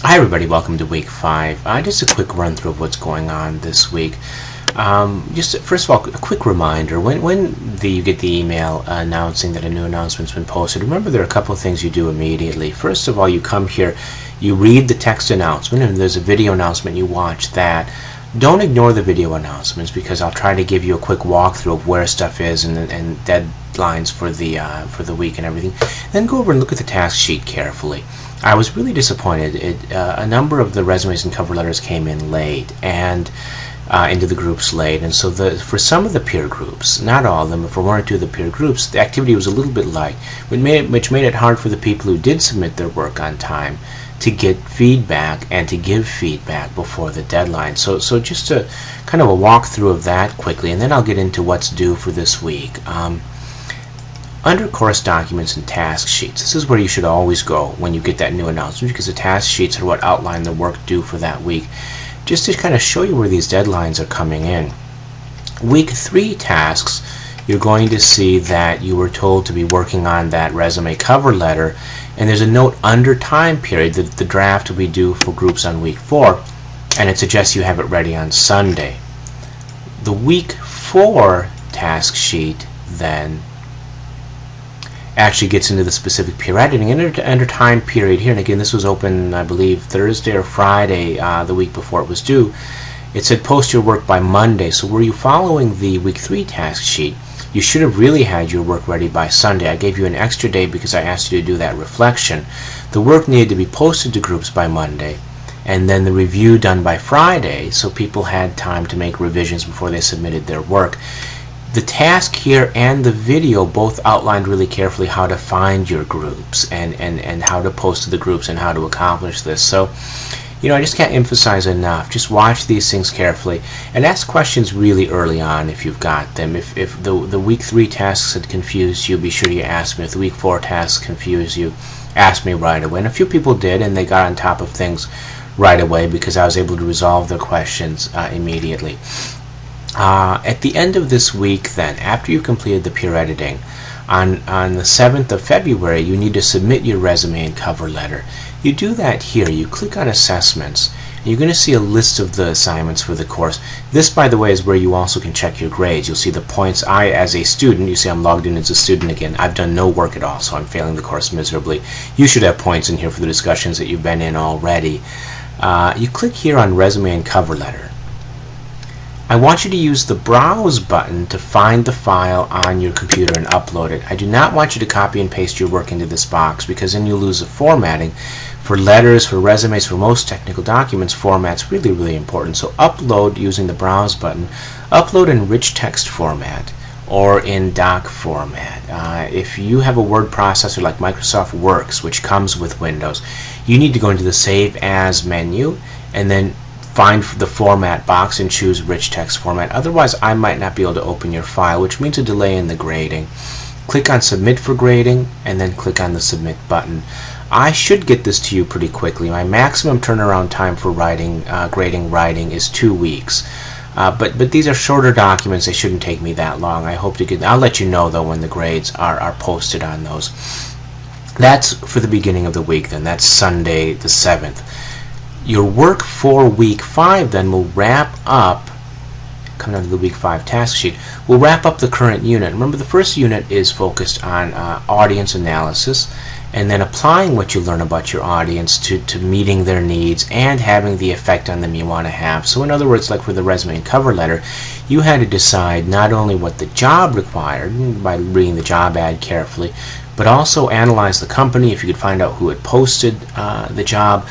Hi everybody, welcome to week 5. Just a quick run through of what's going on this week. Just first of all, a quick reminder, when you get the email announcing that a new announcement's been posted, remember there are a couple of things you do immediately. First of all, you come here, you read the text announcement, and there's a video announcement, you watch that. Don't ignore the video announcements because I'll try to give you a quick walkthrough of where stuff is and deadlines for the week and everything. Then go over and look at the task sheet carefully. I was really disappointed. A number of the resumes and cover letters came in late and into the groups late, and so for some of the peer groups, not all of them, but for one or two of the peer groups, the activity was a little bit light, which made it hard for the people who did submit their work on time to get feedback and to give feedback before the deadline. So just a kind of a walkthrough of that quickly, and then I'll get into what's due for this week. Under course documents and task sheets, this is where you should always go when you get that new announcement, because the task sheets are what outline the work due for that week. Just to kind of show you where these deadlines are coming in. Week 3 tasks, you're going to see that you were told to be working on that resume cover letter, and there's a note under time period that the draft will be due for groups on week 4, and it suggests you have it ready on Sunday. The week 4 task sheet then actually gets into the specific peer editing. Under time period here, and again this was open I believe Thursday or Friday the week before it was due, it said post your work by Monday. So were you following the week 3 task sheet, you should have really had your work ready by Sunday. I gave you an extra day because I asked you to do that reflection. The work needed to be posted to groups by Monday, and then the review done by Friday, so people had time to make revisions before they submitted their work. The task here and the video both outlined really carefully how to find your groups and how to post to the groups and how to accomplish this. So, I just can't emphasize enough. Just watch these things carefully and ask questions really early on if you've got them. If the week 3 tasks had confused you, be sure you ask me. If the week 4 tasks confused you, ask me right away. And a few people did, and they got on top of things right away because I was able to resolve their questions immediately. At the end of this week then, after you've completed the peer editing, on the 7th of February you need to submit your resume and cover letter. You do that here. You click on assessments. You're going to see a list of the assignments for the course. This, by the way, is where you also can check your grades. You'll see the points. As a student, you see I'm logged in as a student again. I've done no work at all, so I'm failing the course miserably. You should have points in here for the discussions that you've been in already. You click here on resume and cover letter. I want you to use the browse button to find the file on your computer and upload it. I do not want you to copy and paste your work into this box because then you lose the formatting. For letters, for resumes, for most technical documents, format's really, really important. So upload using the browse button. Upload in rich text format or in doc format. If you have a word processor like Microsoft Works, which comes with Windows, you need to go into the Save As menu and then find the format box and choose rich text format. Otherwise, I might not be able to open your file, which means a delay in the grading. Click on Submit for grading and then click on the Submit button. I should get this to you pretty quickly. My maximum turnaround time for grading writing is 2 weeks. But these are shorter documents. They shouldn't take me that long. I hope to get. I'll let you know though when the grades are posted on those. That's for the beginning of the week. Then that's Sunday the 7th. Your work for week 5 then will wrap up. Coming down to the week 5 task sheet, will wrap up the current unit. Remember, the first unit is focused on audience analysis and then applying what you learn about your audience to meeting their needs and having the effect on them you want to have. So in other words, like for the resume and cover letter, you had to decide not only what the job required by reading the job ad carefully, but also analyze the company if you could find out who had posted the job,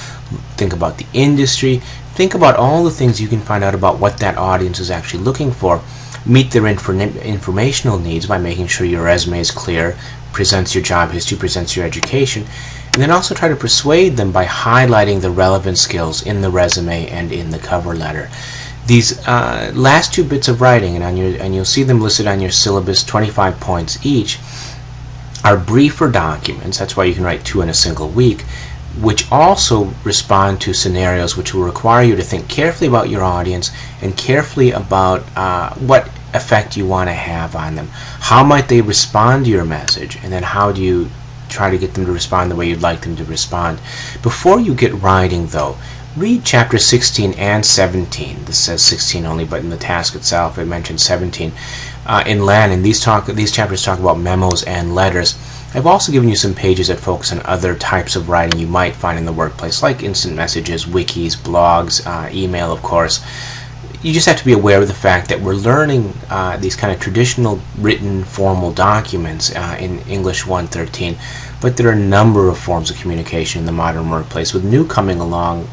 think about the industry, think about all the things you can find out about what that audience is actually looking for, meet their informational needs by making sure your resume is clear, presents your job history, presents your education, and then also try to persuade them by highlighting the relevant skills in the resume and in the cover letter. These last 2 bits of writing, and you'll see them listed on your syllabus, 25 points each, are briefer documents. That's why you can write 2 in a single week, which also respond to scenarios which will require you to think carefully about your audience and carefully about what effect you want to have on them. How might they respond to your message, and then how do you try to get them to respond the way you'd like them to respond. Before you get writing, though, read chapter 16 and 17. This says 16 only, but in the task itself it mentions 17. In Lannon, these chapters talk about memos and letters. I've also given you some pages that focus on other types of writing you might find in the workplace, like instant messages, wikis, blogs, email, of course. You just have to be aware of the fact that we're learning these kind of traditional written formal documents in English 113, but there are a number of forms of communication in the modern workplace, with new coming along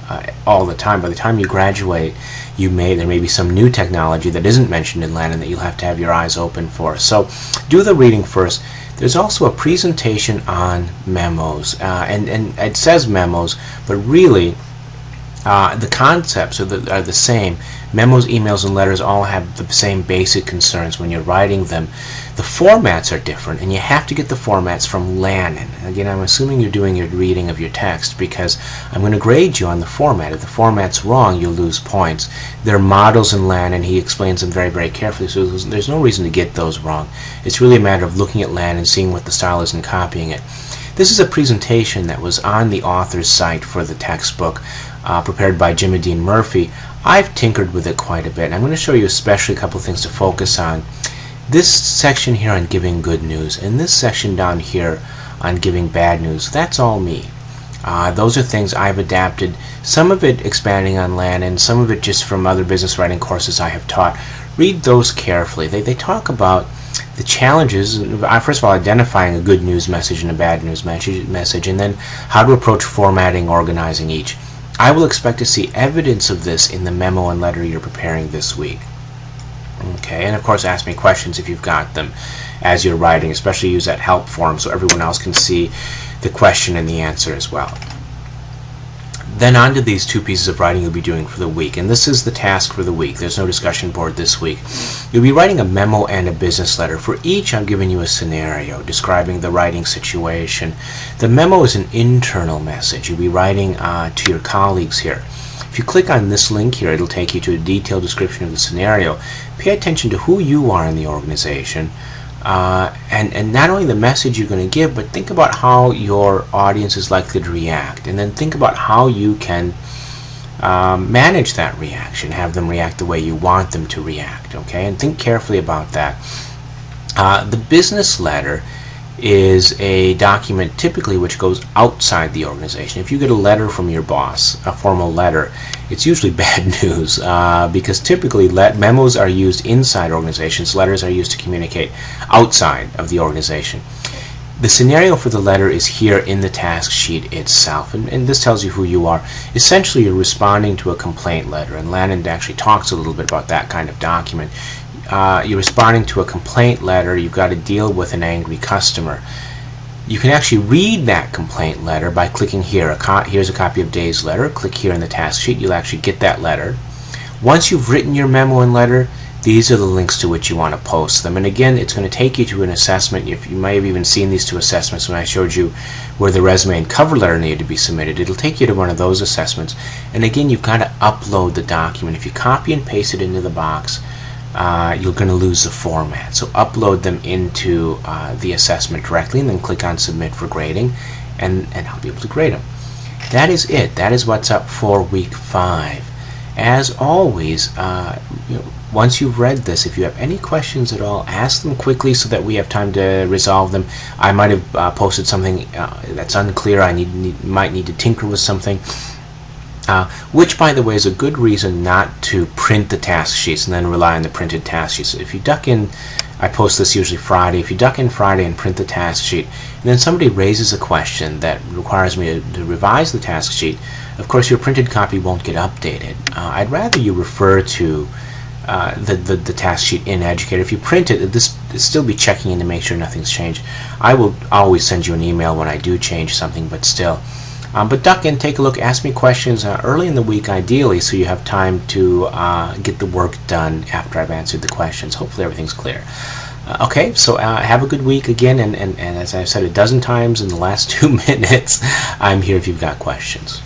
all the time. By the time you graduate, there may be some new technology that isn't mentioned in Lannon that you'll have to have your eyes open for. So do the reading first. There's also a presentation on memos, and it says memos, but really the concepts are the same. Memos, emails, and letters all have the same basic concerns when you're writing them. The formats are different, and you have to get the formats from Lannon. Again, I'm assuming you're doing your reading of your text, because I'm going to grade you on the format. If the format's wrong, you'll lose points. There are models in Lannon. He explains them very, very carefully, so there's no reason to get those wrong. It's really a matter of looking at Lannon, seeing what the style is, and copying it. This is a presentation that was on the author's site for the textbook, prepared by Jim and Dean Murphy. I've tinkered with it quite a bit, and I'm going to show you especially a couple of things to focus on. This section here on giving good news, and this section down here on giving bad news, that's all me. Those are things I've adapted, some of it expanding on Lannon, some of it just from other business writing courses I have taught. Read those carefully. They talk about the challenges, first of all, identifying a good news message and a bad news message, and then how to approach formatting, organizing each. I will expect to see evidence of this in the memo and letter you're preparing this week. Okay, and of course ask me questions if you've got them as you're writing, especially use that help form so everyone else can see the question and the answer as well. Then on to these two pieces of writing you'll be doing for the week, and this is the task for the week. There's no discussion board this week. You'll be writing a memo and a business letter. For each, I'm giving you a scenario describing the writing situation. The memo is an internal message. You'll be writing to your colleagues here. If you click on this link here, it'll take you to a detailed description of the scenario. Pay attention to who you are in the organization, and not only the message you're going to give, but think about how your audience is likely to react, and then think about how you can manage that reaction, have them react the way you want them to react, okay? And think carefully about that. The business letter is a document typically which goes outside the organization. If you get a letter from your boss, a formal letter, it's usually bad news, because typically memos are used inside organizations, letters are used to communicate outside of the organization. The scenario for the letter is here in the task sheet itself, and this tells you who you are. Essentially, you're responding to a complaint letter, and Lannon actually talks a little bit about that kind of document. You're responding to a complaint letter. You've got to deal with an angry customer. You can actually read that complaint letter by clicking here. Here's a copy of Dave's letter. Click here in the task sheet. You'll actually get that letter. Once you've written your memo and letter, these are the links to which you want to post them. And again, it's going to take you to an assessment. You might have even seen these two assessments when I showed you where the resume and cover letter needed to be submitted. It'll take you to one of those assessments. And again, you've got to upload the document. If you copy and paste it into the box, you're going to lose the format. So upload them into the assessment directly, and then click on Submit for grading, and I'll be able to grade them. That is it. That is what's up for week 5. As always, once you've read this, if you have any questions at all, ask them quickly so that we have time to resolve them. I might have posted something that's unclear. I might need to tinker with something. Which, by the way, is a good reason not to print the task sheets and then rely on the printed task sheets. If you duck in, I post this usually Friday, if you duck in Friday and print the task sheet, and then somebody raises a question that requires me to revise the task sheet, of course your printed copy won't get updated. I'd rather you refer to the task sheet in Educator. If you print it, it'll still be checking in to make sure nothing's changed. I will always send you an email when I do change something, but still. But duck in, take a look, ask me questions early in the week ideally, so you have time to get the work done after I've answered the questions. Hopefully everything's clear. Okay, so have a good week again, and as I've said a dozen times in the last 2 minutes, I'm here if you've got questions.